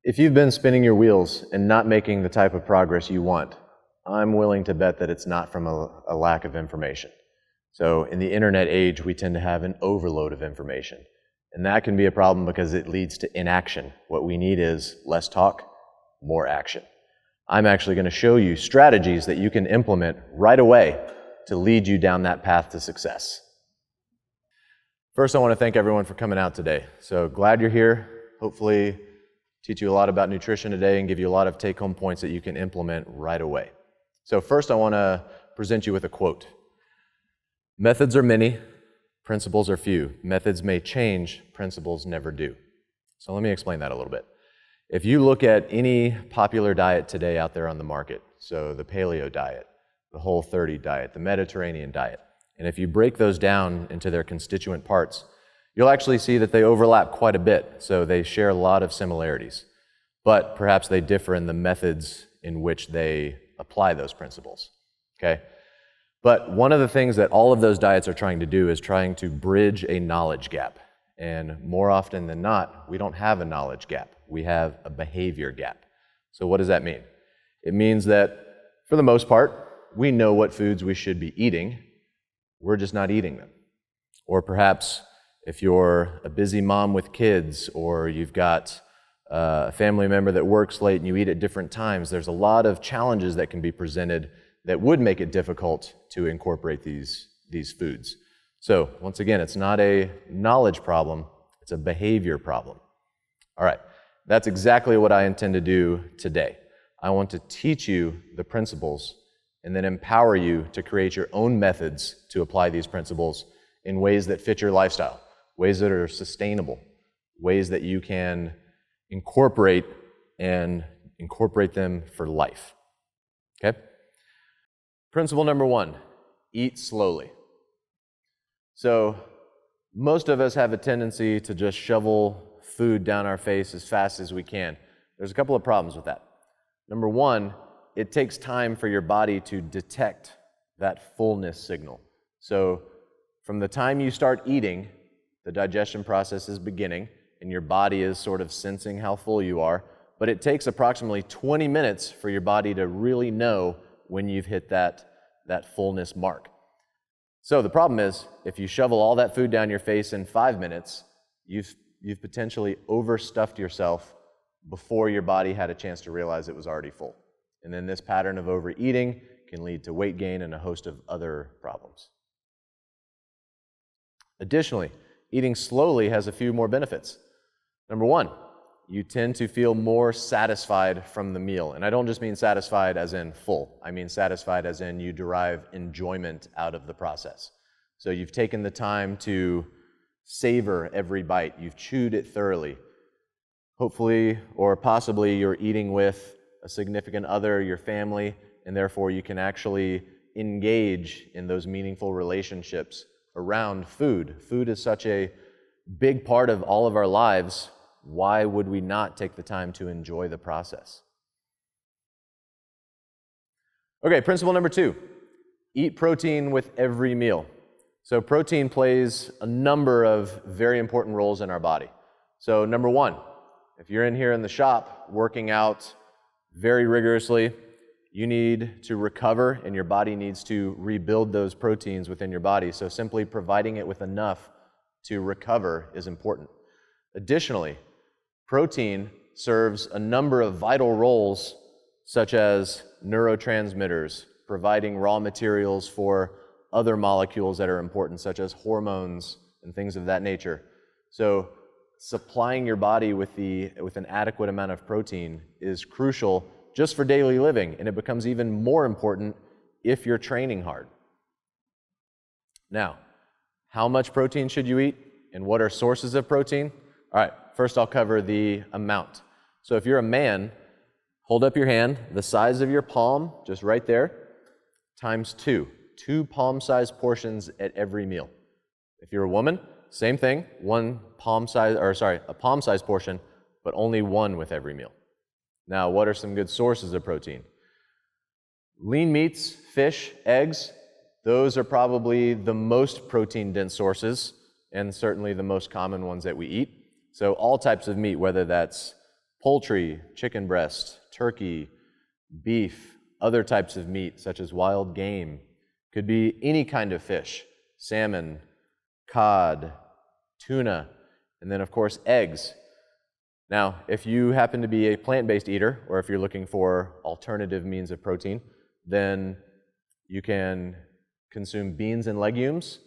If you've been spinning your wheels and not making the type of progress you want, I'm willing to bet that it's not from a lack of information. So in the internet age, we tend to have an overload of information. And that can be a problem because it leads to inaction. What we need is less talk, more action. I'm actually going to show you strategies that you can implement right away to lead you down that path to success. First, I want to thank everyone for coming out today. So glad you're here. Hopefully teach you a lot about nutrition today and give you a lot of take-home points that you can implement right away. So first, I want to present you with a quote. Methods are many, principles are few. Methods may change, principles never do. So let me explain that a little bit. If you look at any popular diet today out there on the market, so the paleo diet, the Whole30 diet, the Mediterranean diet, and if you break those down into their constituent parts, you'll actually see that they overlap quite a bit, so they share a lot of similarities. But perhaps they differ in the methods in which they apply those principles, okay? But one of the things that all of those diets are trying to do is trying to bridge a knowledge gap. And more often than not, we don't have a knowledge gap. We have a behavior gap. So what does that mean? It means that, for the most part, we know what foods we should be eating. We're just not eating them. Or perhaps if you're a busy mom with kids, or you've got a family member that works late and you eat at different times, there's a lot of challenges that can be presented that would make it difficult to incorporate these foods. So once again, it's not a knowledge problem, it's a behavior problem. All right, that's exactly what I intend to do today. I want to teach you the principles and then empower you to create your own methods to apply these principles in ways that fit your lifestyle, ways that are sustainable, ways that you can incorporate them for life, okay? Principle number 1, eat slowly. So most of us have a tendency to just shovel food down our face as fast as we can. There's a couple of problems with that. Number 1, it takes time for your body to detect that fullness signal. So from the time you start eating, the digestion process is beginning, and your body is sort of sensing how full you are, but it takes approximately 20 minutes for your body to really know when you've hit that fullness mark. So the problem is, if you shovel all that food down your face in 5 minutes, you've potentially overstuffed yourself before your body had a chance to realize it was already full. And then this pattern of overeating can lead to weight gain and a host of other problems. Additionally, eating slowly has a few more benefits. Number 1, you tend to feel more satisfied from the meal. And I don't just mean satisfied as in full. I mean satisfied as in you derive enjoyment out of the process. So you've taken the time to savor every bite. You've chewed it thoroughly. Hopefully, or possibly, you're eating with a significant other, your family, and therefore you can actually engage in those meaningful relationships around food. Food is such a big part of all of our lives. Why would we not take the time to enjoy the process? Okay, principle number 2, eat protein with every meal. So protein plays a number of very important roles in our body. So number 1, if you're in here in the shop working out very rigorously, you need to recover and your body needs to rebuild those proteins within your body. So simply providing it with enough to recover is important. Additionally, protein serves a number of vital roles, such as neurotransmitters, providing raw materials for other molecules that are important, such as hormones and things of that nature. So supplying your body with an adequate amount of protein is crucial just for daily living, and it becomes even more important if you're training hard. Now, how much protein should you eat, and what are sources of protein? All right, first I'll cover the amount. So if you're a man, hold up your hand, the size of your palm, just right there, times 2 palm-sized portions at every meal. If you're a woman, same thing, a palm-sized portion, but only 1 with every meal. Now, what are some good sources of protein? Lean meats, fish, eggs, those are probably the most protein-dense sources, and certainly the most common ones that we eat. So all types of meat, whether that's poultry, chicken breast, turkey, beef, other types of meat such as wild game. Could be any kind of fish, salmon, cod, tuna, and then of course eggs. Now, if you happen to be a plant-based eater, or if you're looking for alternative means of protein, then you can consume beans and legumes.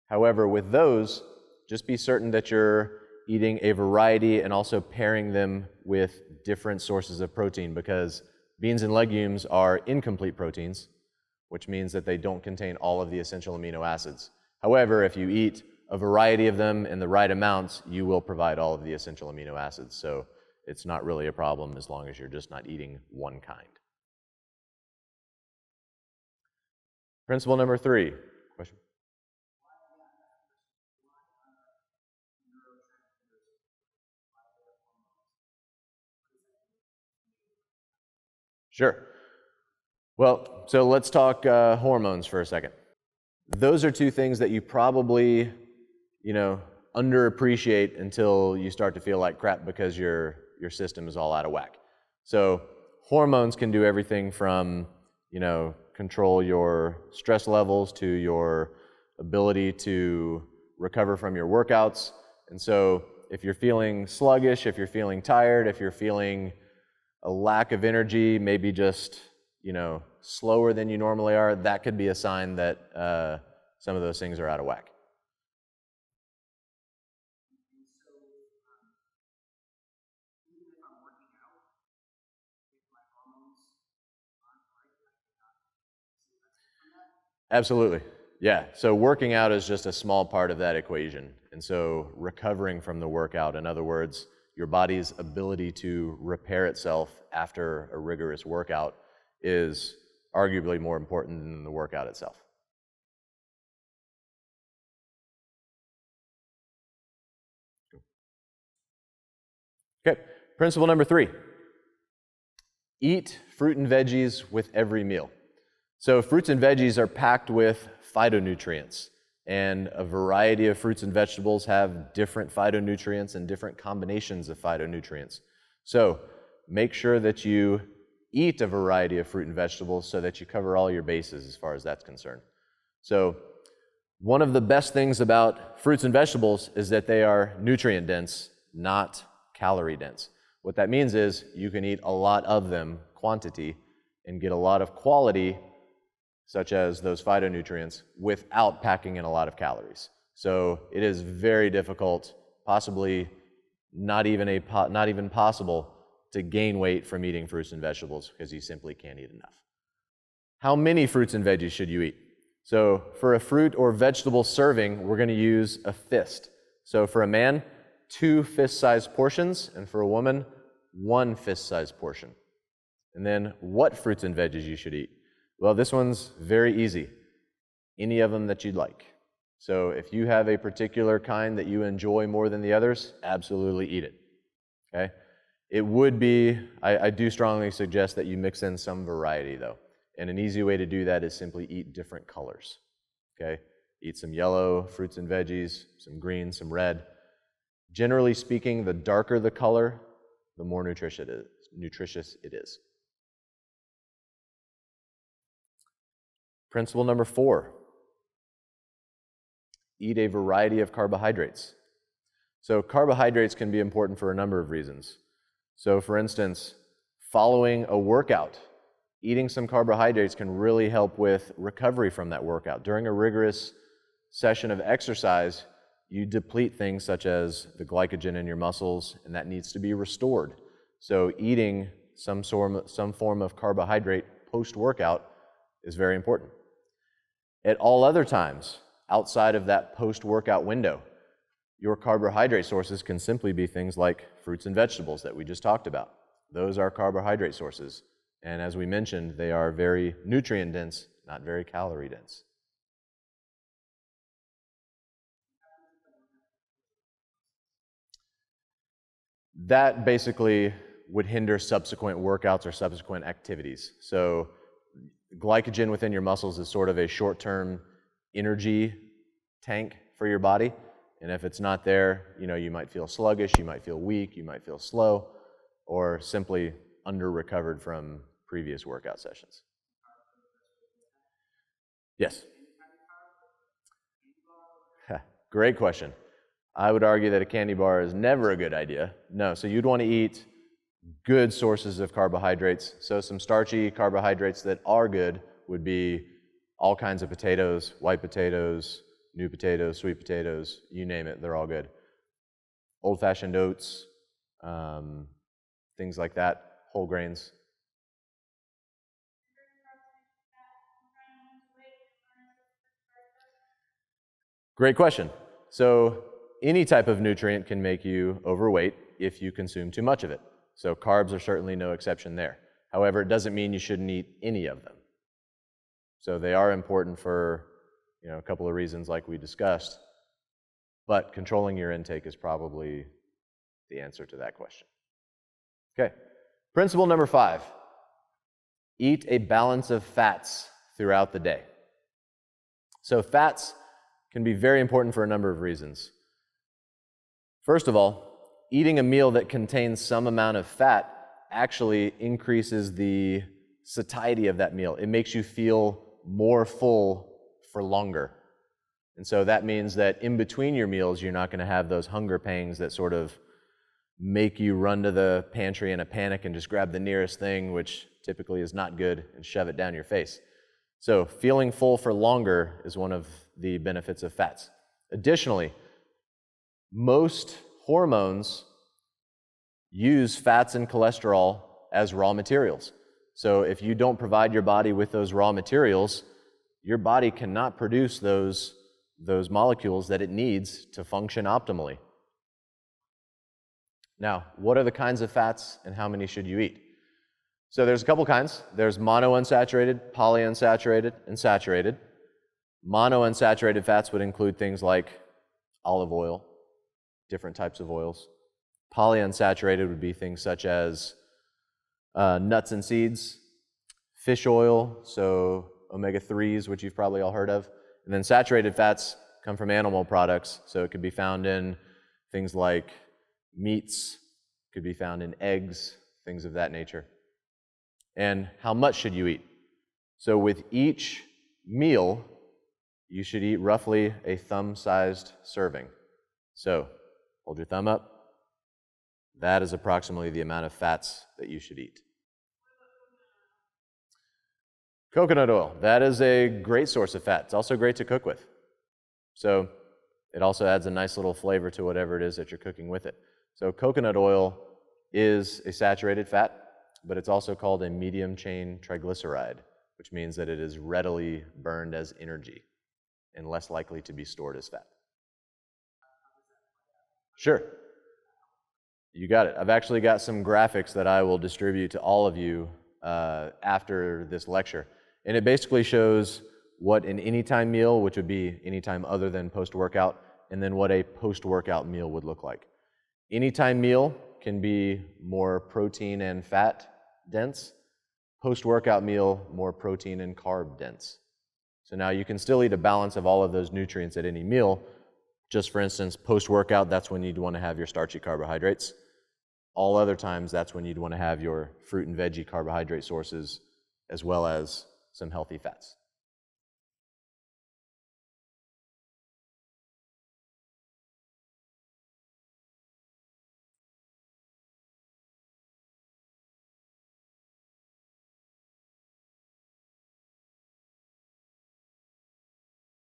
However, with those, just be certain that you're eating a variety and also pairing them with different sources of protein, because beans and legumes are incomplete proteins, which means that they don't contain all of the essential amino acids. However, if you eat a variety of them in the right amounts, you will provide all of the essential amino acids. So it's not really a problem as long as you're just not eating one kind. Principle number 3. Question? Sure. Well, so let's talk hormones for a second. Those are two things that you probably, underappreciate until you start to feel like crap because your system is all out of whack. So hormones can do everything from, control your stress levels to your ability to recover from your workouts. And so if you're feeling sluggish, if you're feeling tired, if you're feeling a lack of energy, maybe just, slower than you normally are, that could be a sign that some of those things are out of whack. Absolutely. Yeah. So working out is just a small part of that equation. And so recovering from the workout, in other words, your body's ability to repair itself after a rigorous workout, is arguably more important than the workout itself. Okay. Principle number 3. Eat fruit and veggies with every meal. So fruits and veggies are packed with phytonutrients, and a variety of fruits and vegetables have different phytonutrients and different combinations of phytonutrients. So make sure that you eat a variety of fruit and vegetables so that you cover all your bases as far as that's concerned. So one of the best things about fruits and vegetables is that they are nutrient dense, not calorie dense. What that means is you can eat a lot of them, quantity, and get a lot of quality, such as those phytonutrients, without packing in a lot of calories. So it is very difficult, possibly not even possible, to gain weight from eating fruits and vegetables because you simply can't eat enough. How many fruits and veggies should you eat? So for a fruit or vegetable serving, we're going to use a fist. So for a man, 2 fist-sized portions, and for a woman, 1 fist-sized portion. And then what fruits and veggies you should eat? Well, this one's very easy. Any of them that you'd like. So if you have a particular kind that you enjoy more than the others, absolutely eat it. Okay? It would be, I do strongly suggest that you mix in some variety though. And an easy way to do that is simply eat different colors. Okay? Eat some yellow fruits and veggies, some green, some red. Generally speaking, the darker the color, the more nutritious it is. Principle number 4, eat a variety of carbohydrates. So carbohydrates can be important for a number of reasons. So for instance, following a workout, eating some carbohydrates can really help with recovery from that workout. During a rigorous session of exercise, you deplete things such as the glycogen in your muscles, and that needs to be restored. So eating some form of carbohydrate post-workout is very important. At all other times, outside of that post-workout window, your carbohydrate sources can simply be things like fruits and vegetables that we just talked about. Those are carbohydrate sources. And as we mentioned, they are very nutrient dense, not very calorie dense. That basically would hinder subsequent workouts or subsequent activities. So glycogen within your muscles is sort of a short-term energy tank for your body. And if it's not there, you might feel sluggish, you might feel weak, you might feel slow, or simply under-recovered from previous workout sessions. Yes? Great question. I would argue that a candy bar is never a good idea. No, so you'd want to eat good sources of carbohydrates. So some starchy carbohydrates that are good would be all kinds of potatoes, white potatoes, new potatoes, sweet potatoes, you name it, they're all good. Old-fashioned oats, things like that, whole grains. Great question. So any type of nutrient can make you overweight if you consume too much of it. So carbs are certainly no exception there. However, it doesn't mean you shouldn't eat any of them. So they are important for, a couple of reasons like we discussed, but controlling your intake is probably the answer to that question. Okay, principle number 5, eat a balance of fats throughout the day. So fats can be very important for a number of reasons. First of all, eating a meal that contains some amount of fat actually increases the satiety of that meal. It makes you feel more full for longer. And so that means that in between your meals, you're not going to have those hunger pangs that sort of make you run to the pantry in a panic and just grab the nearest thing, which typically is not good, and shove it down your face. So feeling full for longer is one of the benefits of fats. Additionally, most hormones use fats and cholesterol as raw materials. So if you don't provide your body with those raw materials, your body cannot produce those molecules that it needs to function optimally. Now, what are the kinds of fats and how many should you eat? So there's a couple kinds. There's monounsaturated, polyunsaturated, and saturated. Monounsaturated fats would include things like olive oil, different types of oils. Polyunsaturated would be things such as nuts and seeds, fish oil, so omega-3s, which you've probably all heard of. And then saturated fats come from animal products, so it could be found in things like meats, could be found in eggs, things of that nature. And how much should you eat? So with each meal, you should eat roughly a thumb-sized serving. So hold your thumb up. That is approximately the amount of fats that you should eat. Coconut oil, that is a great source of fat. It's also great to cook with. So it also adds a nice little flavor to whatever it is that you're cooking with it. So coconut oil is a saturated fat, but it's also called a medium chain triglyceride, which means that it is readily burned as energy and less likely to be stored as fat. Sure. You got it. I've actually got some graphics that I will distribute to all of you after this lecture. And it basically shows what an anytime meal, which would be anytime other than post-workout, and then what a post-workout meal would look like. Anytime meal can be more protein and fat dense. Post-workout meal, more protein and carb dense. So now you can still eat a balance of all of those nutrients at any meal. Just for instance, post-workout, that's when you'd want to have your starchy carbohydrates. All other times, that's when you'd want to have your fruit and veggie carbohydrate sources, as well as some healthy fats.